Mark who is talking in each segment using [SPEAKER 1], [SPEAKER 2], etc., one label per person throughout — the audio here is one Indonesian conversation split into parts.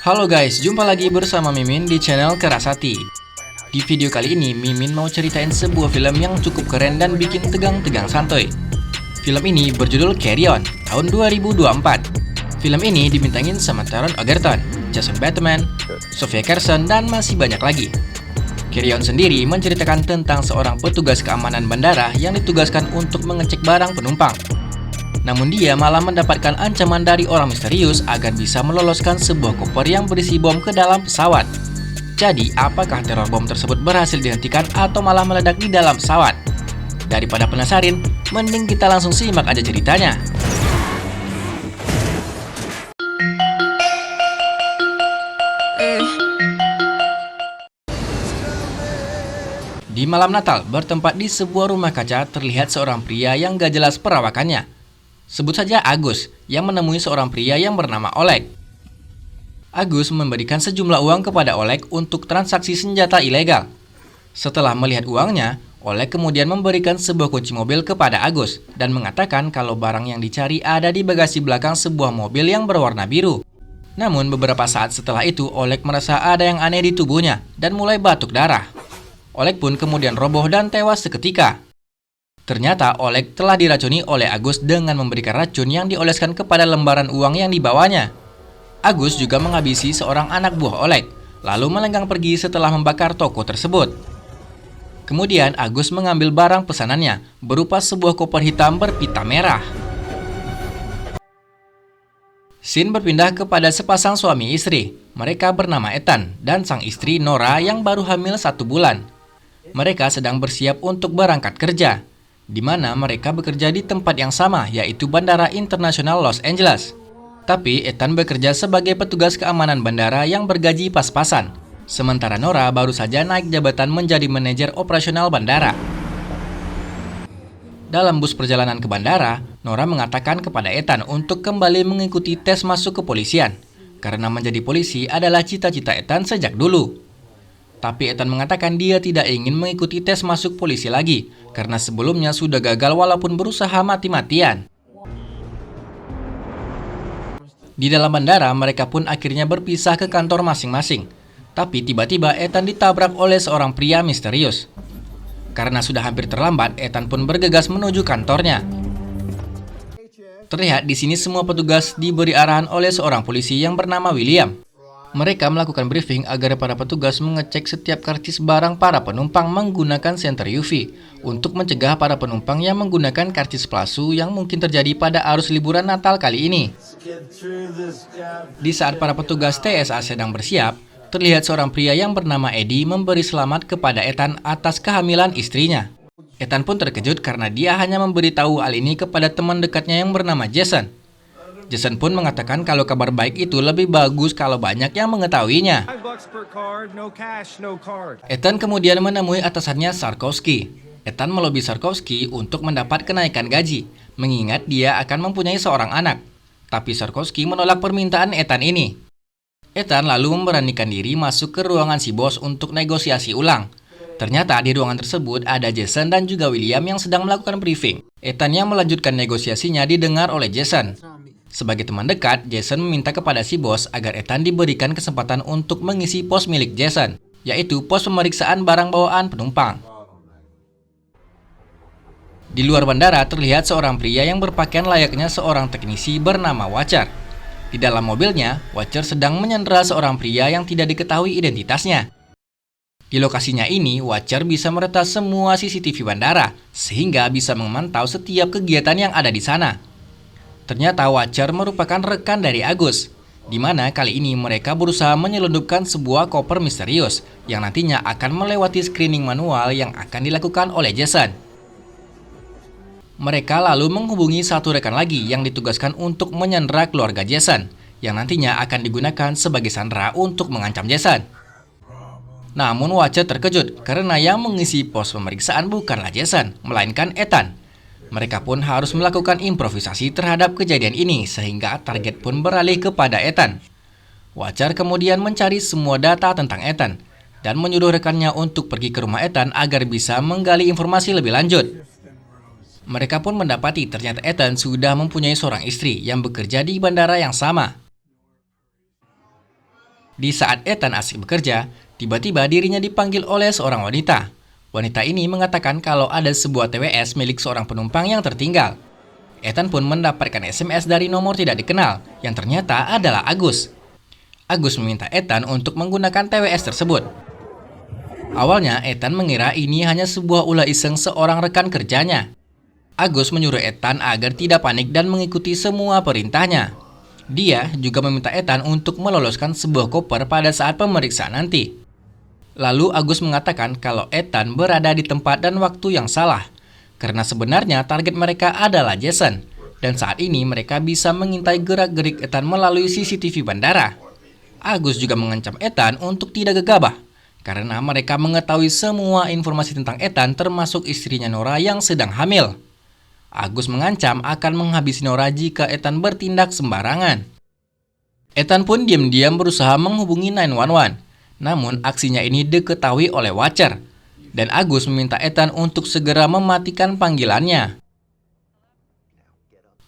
[SPEAKER 1] Halo guys, jumpa lagi bersama Mimin di channel Kerasati. Di video kali ini, Mimin mau ceritain sebuah film yang cukup keren dan bikin tegang-tegang santuy. Film ini berjudul Carry On, tahun 2024. Film ini dibintangin sama Taron Egerton, Jason Bateman, Sofia Carson, dan masih banyak lagi. Carry On sendiri menceritakan tentang seorang petugas keamanan bandara yang ditugaskan untuk mengecek barang penumpang. Namun dia malah mendapatkan ancaman dari orang misterius agar bisa meloloskan sebuah koper yang berisi bom ke dalam pesawat. Jadi, apakah teror bom tersebut berhasil dihentikan atau malah meledak di dalam pesawat? Daripada penasaran, mending kita langsung simak aja ceritanya. Di malam Natal, bertempat di sebuah rumah kaca, terlihat seorang pria yang gak jelas perawakannya. Sebut saja Agus, yang menemui seorang pria yang bernama Oleg. Agus memberikan sejumlah uang kepada Oleg untuk transaksi senjata ilegal. Setelah melihat uangnya, Oleg kemudian memberikan sebuah kunci mobil kepada Agus dan mengatakan kalau barang yang dicari ada di bagasi belakang sebuah mobil yang berwarna biru. Namun beberapa saat setelah itu, Oleg merasa ada yang aneh di tubuhnya dan mulai batuk darah. Oleg pun kemudian roboh dan tewas seketika. Ternyata Oleg telah diracuni oleh Agus dengan memberikan racun yang dioleskan kepada lembaran uang yang dibawanya. Agus juga menghabisi seorang anak buah Oleg, lalu melenggang pergi setelah membakar toko tersebut. Kemudian Agus mengambil barang pesanannya, berupa sebuah koper hitam berpita merah. Scene berpindah kepada sepasang suami istri. Mereka bernama Ethan dan sang istri Nora yang baru hamil 1 bulan. Mereka sedang bersiap untuk berangkat kerja, di mana mereka bekerja di tempat yang sama, yaitu Bandara Internasional Los Angeles. Tapi Ethan bekerja sebagai petugas keamanan bandara yang bergaji pas-pasan, sementara Nora baru saja naik jabatan menjadi manajer operasional bandara. Dalam bus perjalanan ke bandara, Nora mengatakan kepada Ethan untuk kembali mengikuti tes masuk kepolisian, karena menjadi polisi adalah cita-cita Ethan sejak dulu. Tapi Ethan mengatakan dia tidak ingin mengikuti tes masuk polisi lagi, karena sebelumnya sudah gagal walaupun berusaha mati-matian. Di dalam bandara, mereka pun akhirnya berpisah ke kantor masing-masing. Tapi tiba-tiba Ethan ditabrak oleh seorang pria misterius. Karena sudah hampir terlambat, Ethan pun bergegas menuju kantornya. Terlihat di sini semua petugas diberi arahan oleh seorang polisi yang bernama William. Mereka melakukan briefing agar para petugas mengecek setiap karcis barang para penumpang menggunakan senter UV untuk mencegah para penumpang yang menggunakan karcis palsu yang mungkin terjadi pada arus liburan Natal kali ini. Di saat para petugas TSA sedang bersiap, terlihat seorang pria yang bernama Eddie memberi selamat kepada Ethan atas kehamilan istrinya. Ethan pun terkejut karena dia hanya memberitahu hal ini kepada teman dekatnya yang bernama Jason. Jason pun mengatakan kalau kabar baik itu lebih bagus kalau banyak yang mengetahuinya. Ethan kemudian menemui atasannya Sarkowski. Ethan melobi Sarkowski untuk mendapat kenaikan gaji, mengingat dia akan mempunyai seorang anak. Tapi Sarkowski menolak permintaan Ethan ini. Ethan lalu memberanikan diri masuk ke ruangan si bos untuk negosiasi ulang. Ternyata di ruangan tersebut ada Jason dan juga William yang sedang melakukan briefing. Ethan yang melanjutkan negosiasinya didengar oleh Jason. Sebagai teman dekat, Jason meminta kepada si bos agar Ethan diberikan kesempatan untuk mengisi pos milik Jason, yaitu pos pemeriksaan barang bawaan penumpang. Di luar bandara terlihat seorang pria yang berpakaian layaknya seorang teknisi bernama Watcher. Di dalam mobilnya, Watcher sedang menyandera seorang pria yang tidak diketahui identitasnya. Di lokasinya ini, Watcher bisa meretas semua CCTV bandara, sehingga bisa memantau setiap kegiatan yang ada di sana. Ternyata Watcher merupakan rekan dari Agus, di mana kali ini mereka berusaha menyelundupkan sebuah koper misterius yang nantinya akan melewati screening manual yang akan dilakukan oleh Jason. Mereka lalu menghubungi satu rekan lagi yang ditugaskan untuk menyandera keluarga Jason, yang nantinya akan digunakan sebagai sandera untuk mengancam Jason. Namun Watcher terkejut karena yang mengisi pos pemeriksaan bukanlah Jason, melainkan Ethan. Mereka pun harus melakukan improvisasi terhadap kejadian ini sehingga target pun beralih kepada Ethan. Watcher kemudian mencari semua data tentang Ethan dan menyuruh rekannya untuk pergi ke rumah Ethan agar bisa menggali informasi lebih lanjut. Mereka pun mendapati ternyata Ethan sudah mempunyai seorang istri yang bekerja di bandara yang sama. Di saat Ethan asik bekerja, tiba-tiba dirinya dipanggil oleh seorang wanita. Wanita ini mengatakan kalau ada sebuah TWS milik seorang penumpang yang tertinggal. Ethan pun mendapatkan SMS dari nomor tidak dikenal, yang ternyata adalah Agus. Agus meminta Ethan untuk menggunakan TWS tersebut. Awalnya, Ethan mengira ini hanya sebuah ulah iseng seorang rekan kerjanya. Agus menyuruh Ethan agar tidak panik dan mengikuti semua perintahnya. Dia juga meminta Ethan untuk meloloskan sebuah koper pada saat pemeriksaan nanti. Lalu Agus mengatakan kalau Ethan berada di tempat dan waktu yang salah, karena sebenarnya target mereka adalah Jason, dan saat ini mereka bisa mengintai gerak-gerik Ethan melalui CCTV bandara. Agus juga mengancam Ethan untuk tidak gegabah, karena mereka mengetahui semua informasi tentang Ethan termasuk istrinya Nora yang sedang hamil. Agus mengancam akan menghabisi Nora jika Ethan bertindak sembarangan. Ethan pun diam-diam berusaha menghubungi 911, namun aksinya ini diketahui oleh Watcher, dan Agus meminta Ethan untuk segera mematikan panggilannya.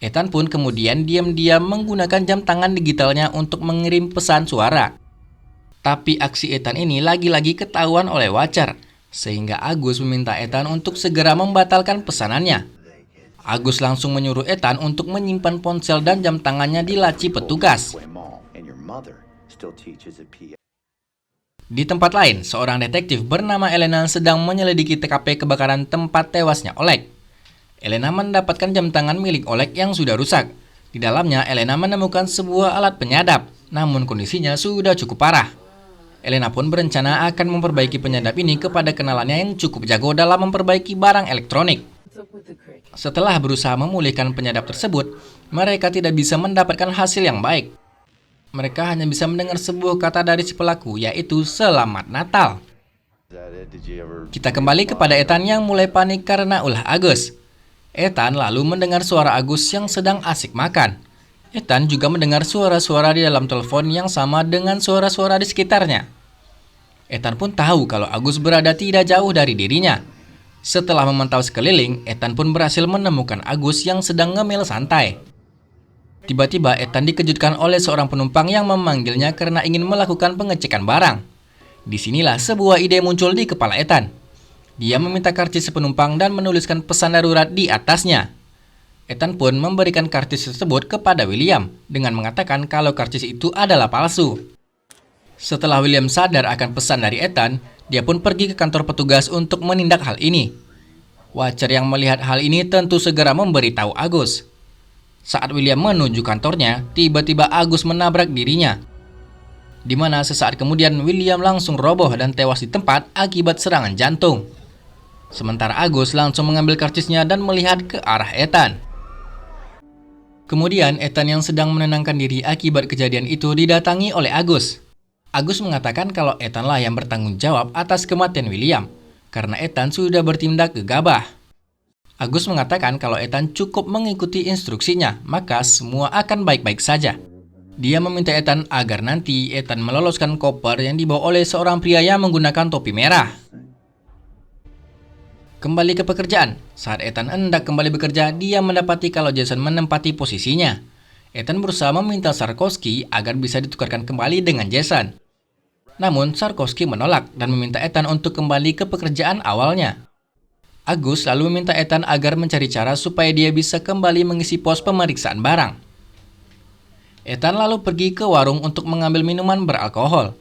[SPEAKER 1] Ethan pun kemudian diam-diam menggunakan jam tangan digitalnya untuk mengirim pesan suara. Tapi aksi Ethan ini lagi-lagi ketahuan oleh Watcher, sehingga Agus meminta Ethan untuk segera membatalkan pesanannya. Agus langsung menyuruh Ethan untuk menyimpan ponsel dan jam tangannya di laci petugas. Di tempat lain, seorang detektif bernama Elena sedang menyelidiki TKP kebakaran tempat tewasnya Oleg. Elena mendapatkan jam tangan milik Oleg yang sudah rusak. Di dalamnya, Elena menemukan sebuah alat penyadap, namun kondisinya sudah cukup parah. Elena pun berencana akan memperbaiki penyadap ini kepada kenalannya yang cukup jago dalam memperbaiki barang elektronik. Setelah berusaha memulihkan penyadap tersebut, mereka tidak bisa mendapatkan hasil yang baik. Mereka hanya bisa mendengar sebuah kata dari si pelaku, yaitu Selamat Natal. Kita kembali kepada Ethan yang mulai panik karena ulah Agus. Ethan lalu mendengar suara Agus yang sedang asik makan. Ethan juga mendengar suara-suara di dalam telepon yang sama dengan suara-suara di sekitarnya. Ethan pun tahu kalau Agus berada tidak jauh dari dirinya. Setelah memantau sekeliling, Ethan pun berhasil menemukan Agus yang sedang ngemil santai. Tiba-tiba Ethan dikejutkan oleh seorang penumpang yang memanggilnya karena ingin melakukan pengecekan barang. Disinilah sebuah ide muncul di kepala Ethan. Dia meminta karcis penumpang dan menuliskan pesan darurat di atasnya. Ethan pun memberikan karcis tersebut kepada William dengan mengatakan kalau karcis itu adalah palsu. Setelah William sadar akan pesan dari Ethan, dia pun pergi ke kantor petugas untuk menindak hal ini. Watcher yang melihat hal ini tentu segera memberitahu Agus. Saat William menuju kantornya, tiba-tiba Agus menabrak dirinya. Di mana sesaat kemudian William langsung roboh dan tewas di tempat akibat serangan jantung. Sementara Agus langsung mengambil karcisnya dan melihat ke arah Ethan. Kemudian Ethan yang sedang menenangkan diri akibat kejadian itu didatangi oleh Agus. Agus mengatakan kalau Ethan lah yang bertanggung jawab atas kematian William, karena Ethan sudah bertindak gegabah. Agus mengatakan kalau Ethan cukup mengikuti instruksinya, maka semua akan baik-baik saja. Dia meminta Ethan agar nanti Ethan meloloskan koper yang dibawa oleh seorang pria yang menggunakan topi merah. Kembali ke pekerjaan, saat Ethan hendak kembali bekerja, dia mendapati kalau Jason menempati posisinya. Ethan berusaha meminta Sarkowski agar bisa ditukarkan kembali dengan Jason. Namun Sarkowski menolak dan meminta Ethan untuk kembali ke pekerjaan awalnya. Agus lalu meminta Ethan agar mencari cara supaya dia bisa kembali mengisi pos pemeriksaan barang. Ethan lalu pergi ke warung untuk mengambil minuman beralkohol.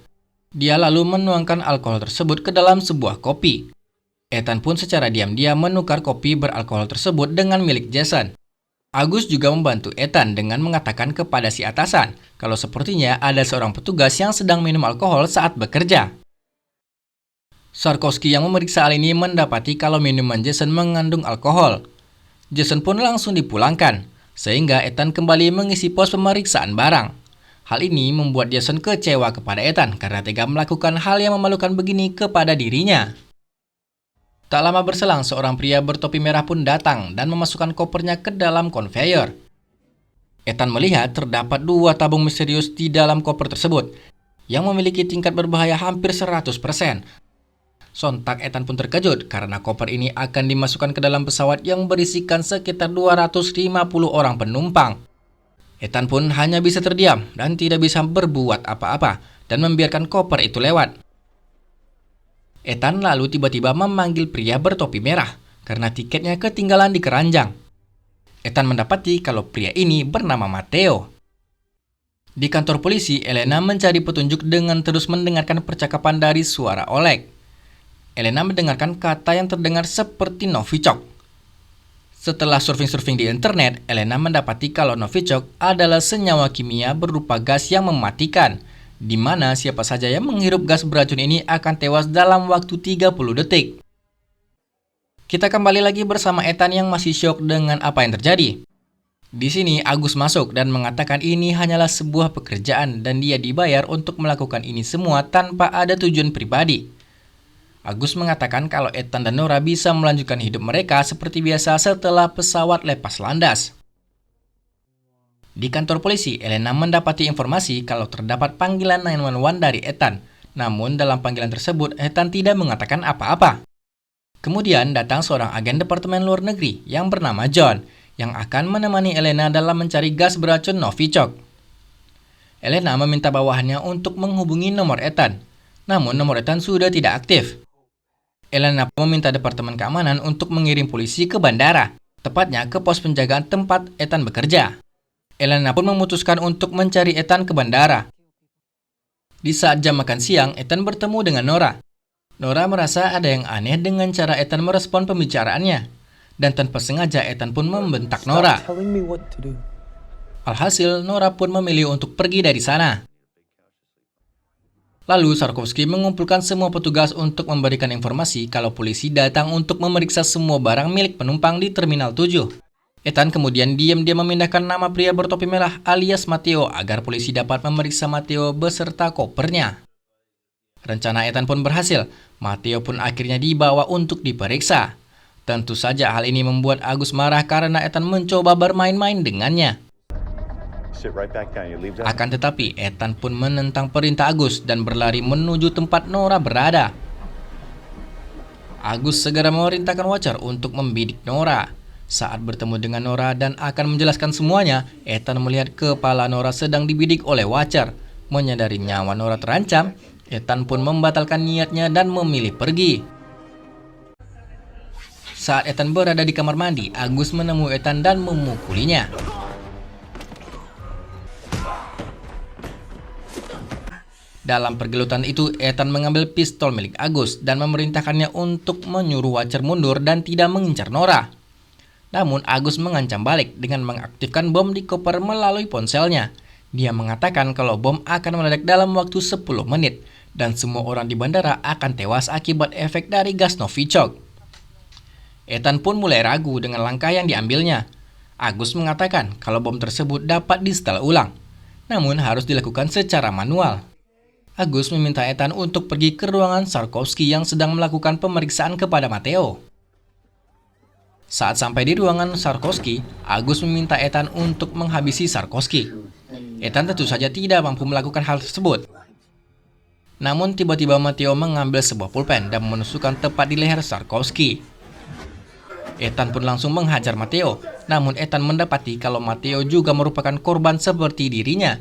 [SPEAKER 1] Dia lalu menuangkan alkohol tersebut ke dalam sebuah kopi. Ethan pun secara diam-diam menukar kopi beralkohol tersebut dengan milik Jason. Agus juga membantu Ethan dengan mengatakan kepada si atasan kalau sepertinya ada seorang petugas yang sedang minum alkohol saat bekerja. Sarkowski yang memeriksa hal ini mendapati kalau minuman Jason mengandung alkohol. Jason pun langsung dipulangkan, sehingga Ethan kembali mengisi pos pemeriksaan barang. Hal ini membuat Jason kecewa kepada Ethan karena tega melakukan hal yang memalukan begini kepada dirinya. Tak lama berselang, seorang pria bertopi merah pun datang dan memasukkan kopernya ke dalam konveyor. Ethan melihat terdapat 2 tabung misterius di dalam koper tersebut yang memiliki tingkat berbahaya hampir 100%. Sontak Ethan pun terkejut karena koper ini akan dimasukkan ke dalam pesawat yang berisikan sekitar 250 orang penumpang. Ethan pun hanya bisa terdiam dan tidak bisa berbuat apa-apa dan membiarkan koper itu lewat. Ethan lalu tiba-tiba memanggil pria bertopi merah karena tiketnya ketinggalan di keranjang. Ethan mendapati kalau pria ini bernama Matteo. Di kantor polisi, Elena mencari petunjuk dengan terus mendengarkan percakapan dari suara Oleg. Elena mendengarkan kata yang terdengar seperti Novichok. Setelah surfing-surfing di internet, Elena mendapati kalau Novichok adalah senyawa kimia berupa gas yang mematikan, di mana siapa saja yang menghirup gas beracun ini akan tewas dalam waktu 30 detik. Kita kembali lagi bersama Ethan yang masih syok dengan apa yang terjadi. Di sini Agus masuk dan mengatakan ini hanyalah sebuah pekerjaan dan dia dibayar untuk melakukan ini semua tanpa ada tujuan pribadi. Agus mengatakan kalau Ethan dan Nora bisa melanjutkan hidup mereka seperti biasa setelah pesawat lepas landas. Di kantor polisi, Elena mendapati informasi kalau terdapat panggilan 911 dari Ethan. Namun dalam panggilan tersebut, Ethan tidak mengatakan apa-apa. Kemudian datang seorang agen Departemen Luar Negeri yang bernama John, yang akan menemani Elena dalam mencari gas beracun Novichok. Elena meminta bawahannya untuk menghubungi nomor Ethan. Namun nomor Ethan sudah tidak aktif. Elena meminta Departemen Keamanan untuk mengirim polisi ke bandara, tepatnya ke pos penjagaan tempat Ethan bekerja. Elena pun memutuskan untuk mencari Ethan ke bandara. Di saat jam makan siang, Ethan bertemu dengan Nora. Nora merasa ada yang aneh dengan cara Ethan merespon pembicaraannya. Dan tanpa sengaja Ethan pun membentak Nora. Alhasil, Nora pun memilih untuk pergi dari sana. Lalu Sarkovsky mengumpulkan semua petugas untuk memberikan informasi kalau polisi datang untuk memeriksa semua barang milik penumpang di Terminal 7. Ethan kemudian diam-diam memindahkan nama pria bertopi merah alias Matteo agar polisi dapat memeriksa Matteo beserta kopernya. Rencana Ethan pun berhasil. Matteo pun akhirnya dibawa untuk diperiksa. Tentu saja hal ini membuat Agus marah karena Ethan mencoba bermain-main dengannya. Akan tetapi, Ethan pun menentang perintah Agus dan berlari menuju tempat Nora berada. Agus segera memerintahkan Watcher untuk membidik Nora. Saat bertemu dengan Nora dan akan menjelaskan semuanya, Ethan melihat kepala Nora sedang dibidik oleh Watcher. Menyadari nyawa Nora terancam, Ethan pun membatalkan niatnya dan memilih pergi. Saat Ethan berada di kamar mandi, Agus menemui Ethan dan memukulinya. Dalam pergelutan itu, Ethan mengambil pistol milik Agus dan memerintahkannya untuk menyuruh Watcher mundur dan tidak mengincar Nora. Namun Agus mengancam balik dengan mengaktifkan bom di koper melalui ponselnya. Dia mengatakan kalau bom akan meledak dalam waktu 10 menit dan semua orang di bandara akan tewas akibat efek dari gas Novichok. Ethan pun mulai ragu dengan langkah yang diambilnya. Agus mengatakan kalau bom tersebut dapat disetel ulang, namun harus dilakukan secara manual. Agus meminta Ethan untuk pergi ke ruangan Sarkovsky yang sedang melakukan pemeriksaan kepada Matteo. Saat sampai di ruangan Sarkovsky, Agus meminta Ethan untuk menghabisi Sarkovsky. Ethan tentu saja tidak mampu melakukan hal tersebut. Namun tiba-tiba Matteo mengambil sebuah pulpen dan menusukkan tepat di leher Sarkovsky. Ethan pun langsung menghajar Matteo, namun Ethan mendapati kalau Matteo juga merupakan korban seperti dirinya,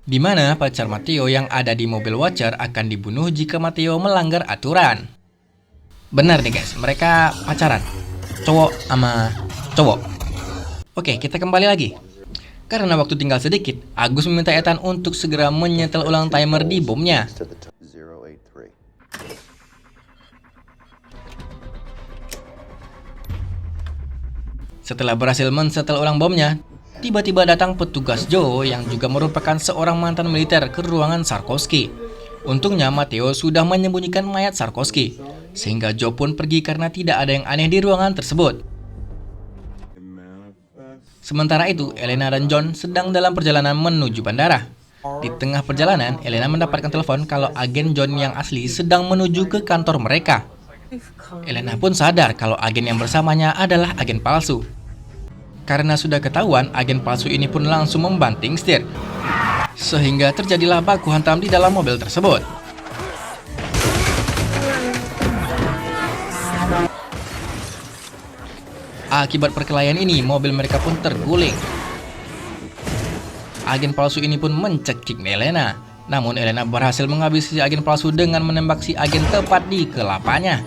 [SPEAKER 1] di mana pacar Matteo yang ada di mobil Watcher akan dibunuh jika Matteo melanggar aturan. Benar nih guys, mereka pacaran. Cowok sama cowok. Oke, kita kembali lagi. Karena waktu tinggal sedikit, Agus meminta Ethan untuk segera menyetel ulang timer di bomnya. Setelah berhasil mensetel ulang bomnya, tiba-tiba datang petugas Joe yang juga merupakan seorang mantan militer ke ruangan Sarkovsky. Untungnya Matteo sudah menyembunyikan mayat Sarkovsky, sehingga Joe pun pergi karena tidak ada yang aneh di ruangan tersebut. Sementara itu, Elena dan John sedang dalam perjalanan menuju bandara. Di tengah perjalanan, Elena mendapatkan telepon kalau agen John yang asli sedang menuju ke kantor mereka. Elena pun sadar kalau agen yang bersamanya adalah agen palsu. Karena sudah ketahuan, agen palsu ini pun langsung membanting setir, sehingga terjadilah baku hantam di dalam mobil tersebut. Akibat perkelahian ini, mobil mereka pun terguling. Agen palsu ini pun mencekik Elena, Namun Elena berhasil menghabisi si agen palsu dengan menembak si agen tepat di kelapanya.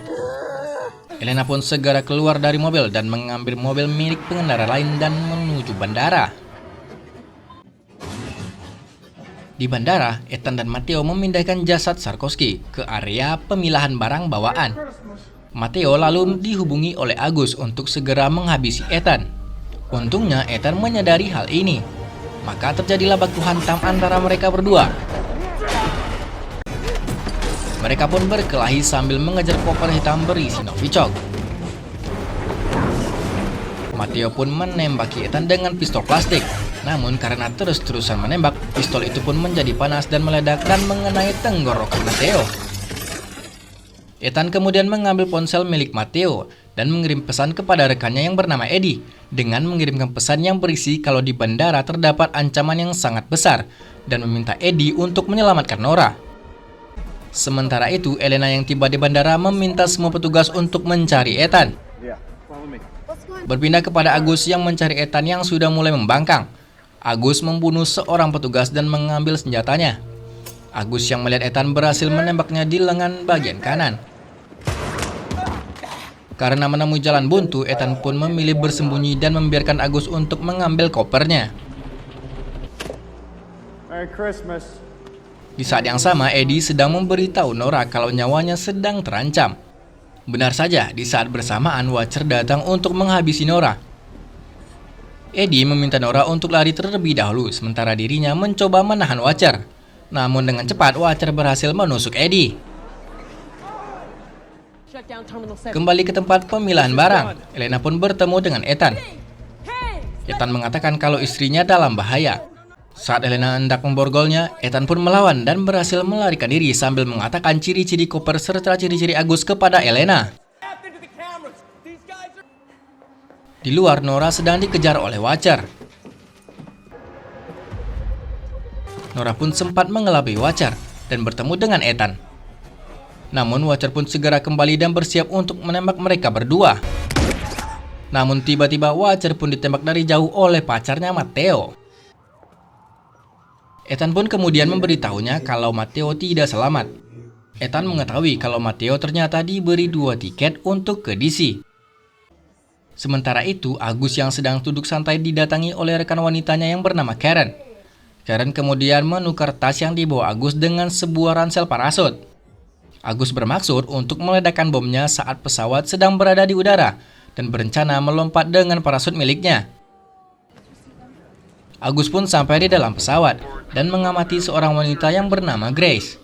[SPEAKER 1] Elena pun segera keluar dari mobil dan mengambil mobil milik pengendara lain dan menuju bandara. Di bandara, Ethan dan Matteo memindahkan jasad Sarkowski ke area pemilahan barang bawaan. Matteo lalu dihubungi oleh Agus untuk segera menghabisi Ethan. Untungnya Ethan menyadari hal ini. Maka terjadilah baku hantam antara mereka berdua. Mereka pun berkelahi sambil mengejar koper hitam berisi Novichok. Matteo pun menembaki Ethan dengan pistol plastik. Namun karena terus-terusan menembak, pistol itu pun menjadi panas dan meledak dan mengenai tenggorokan Matteo. Ethan kemudian mengambil ponsel milik Matteo dan mengirim pesan kepada rekannya yang bernama Eddie dengan mengirimkan pesan yang berisi kalau di bandara terdapat ancaman yang sangat besar dan meminta Eddie untuk menyelamatkan Nora. Sementara itu, Elena yang tiba di bandara meminta semua petugas untuk mencari Ethan. Berpindah kepada Agus yang mencari Ethan yang sudah mulai membangkang. Agus membunuh seorang petugas dan mengambil senjatanya. Agus yang melihat Ethan berhasil menembaknya di lengan bagian kanan. Karena menemui jalan buntu, Ethan pun memilih bersembunyi dan membiarkan Agus untuk mengambil kopernya.
[SPEAKER 2] Merry Christmas.
[SPEAKER 1] Di saat yang sama, Eddie sedang memberitahu Nora kalau nyawanya sedang terancam. Benar saja, di saat bersamaan Watcher datang untuk menghabisi Nora. Eddie meminta Nora untuk lari terlebih dahulu, sementara dirinya mencoba menahan Watcher. Namun dengan cepat, Watcher berhasil menusuk Eddie. Kembali ke tempat pemilahan barang, Elena pun bertemu dengan Ethan. Ethan mengatakan kalau istrinya dalam bahaya. Saat Elena hendak memborgolnya, Ethan pun melawan dan berhasil melarikan diri sambil mengatakan ciri-ciri koper serta ciri-ciri Agus kepada Elena. Di luar, Nora sedang dikejar oleh Watcher. Nora pun sempat mengelabui Watcher dan bertemu dengan Ethan. Namun Watcher pun segera kembali dan bersiap untuk menembak mereka berdua. Namun tiba-tiba Watcher pun ditembak dari jauh oleh pacarnya Matteo. Ethan pun kemudian memberitahunya kalau Matteo tidak selamat. Ethan mengetahui kalau Matteo ternyata diberi 2 tiket untuk ke DC. Sementara itu, Agus yang sedang duduk santai didatangi oleh rekan wanitanya yang bernama Karen. Karen kemudian menukar tas yang dibawa Agus dengan sebuah ransel parasut. Agus bermaksud untuk meledakkan bomnya saat pesawat sedang berada di udara dan berencana melompat dengan parasut miliknya. Agus pun sampai di dalam pesawat dan mengamati seorang wanita yang bernama Grace.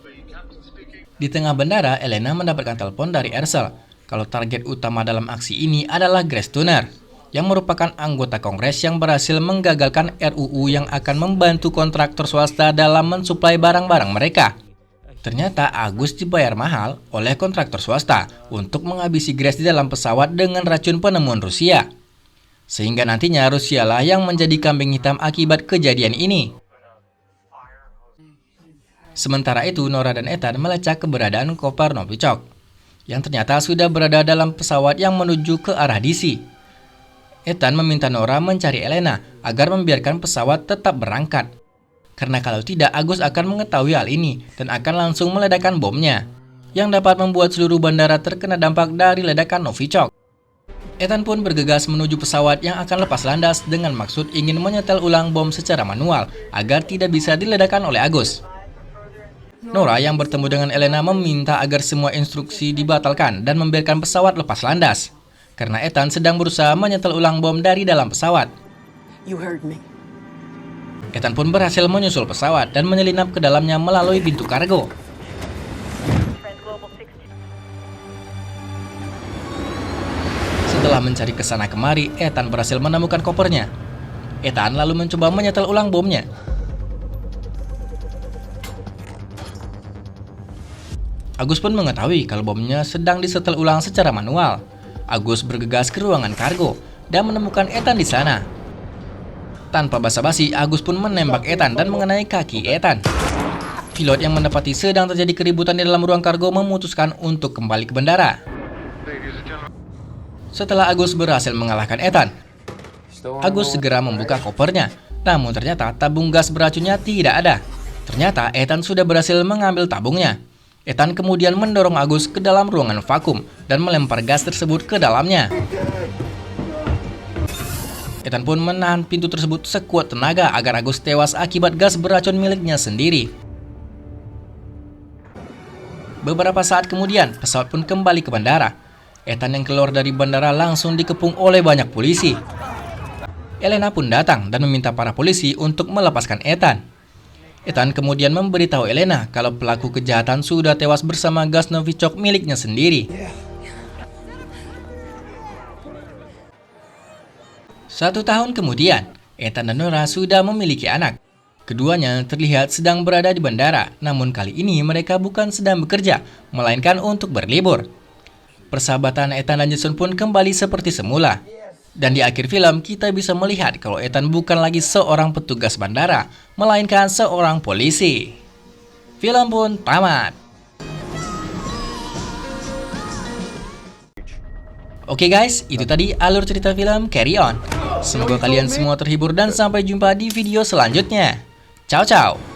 [SPEAKER 1] Di tengah bandara, Elena mendapatkan telepon dari Ersel kalau target utama dalam aksi ini adalah Grace Tuner, yang merupakan anggota Kongres yang berhasil menggagalkan RUU yang akan membantu kontraktor swasta dalam mensuplai barang-barang mereka. Ternyata Agus dibayar mahal oleh kontraktor swasta untuk menghabisi Grace di dalam pesawat dengan racun penemuan Rusia. Sehingga nantinya Rusia lah yang menjadi kambing hitam akibat kejadian ini. Sementara itu, Nora dan Ethan melacak keberadaan koper Novichok, yang ternyata sudah berada dalam pesawat yang menuju ke arah DC. Ethan meminta Nora mencari Elena agar membiarkan pesawat tetap berangkat. Karena kalau tidak, Agus akan mengetahui hal ini dan akan langsung meledakkan bomnya, yang dapat membuat seluruh bandara terkena dampak dari ledakan Novichok. Ethan pun bergegas menuju pesawat yang akan lepas landas dengan maksud ingin menyetel ulang bom secara manual agar tidak bisa diledakkan oleh Agus. Nora yang bertemu dengan Elena meminta agar semua instruksi dibatalkan dan membiarkan pesawat lepas landas, karena Ethan sedang berusaha menyetel ulang bom dari dalam pesawat. Ethan pun berhasil menyusul pesawat dan menyelinap ke dalamnya melalui pintu kargo. Setelah mencari kesana kemari, Ethan berhasil menemukan kopernya. Ethan lalu mencoba menyetel ulang bomnya. Agus pun mengetahui kalau bomnya sedang disetel ulang secara manual. Agus bergegas ke ruangan kargo dan menemukan Ethan di sana. Tanpa basa-basi, Agus pun menembak Ethan dan mengenai kaki Ethan. Pilot yang mendapati sedang terjadi keributan di dalam ruang kargo memutuskan untuk kembali ke bandara. Setelah Agus berhasil mengalahkan Ethan, Agus segera membuka kopernya. Namun ternyata tabung gas beracunnya tidak ada. Ternyata Ethan sudah berhasil mengambil tabungnya. Ethan kemudian mendorong Agus ke dalam ruangan vakum dan melempar gas tersebut ke dalamnya. Ethan pun menahan pintu tersebut sekuat tenaga agar Agus tewas akibat gas beracun miliknya sendiri. Beberapa saat kemudian, pesawat pun kembali ke bandara. Ethan yang keluar dari bandara langsung dikepung oleh banyak polisi. Elena pun datang dan meminta para polisi untuk melepaskan Ethan. Ethan kemudian memberitahu Elena kalau pelaku kejahatan sudah tewas bersama gas Novichok miliknya sendiri. 1 tahun kemudian, Ethan dan Nora sudah memiliki anak. Keduanya terlihat sedang berada di bandara, namun kali ini mereka bukan sedang bekerja, melainkan untuk berlibur. Persahabatan Ethan dan Jason pun kembali seperti semula. Dan di akhir film kita bisa melihat kalau Ethan bukan lagi seorang petugas bandara, melainkan seorang polisi. Film pun tamat. Oke guys, itu tadi alur cerita film Carry On. Semoga kalian semua terhibur dan sampai jumpa di video selanjutnya. Ciao ciao.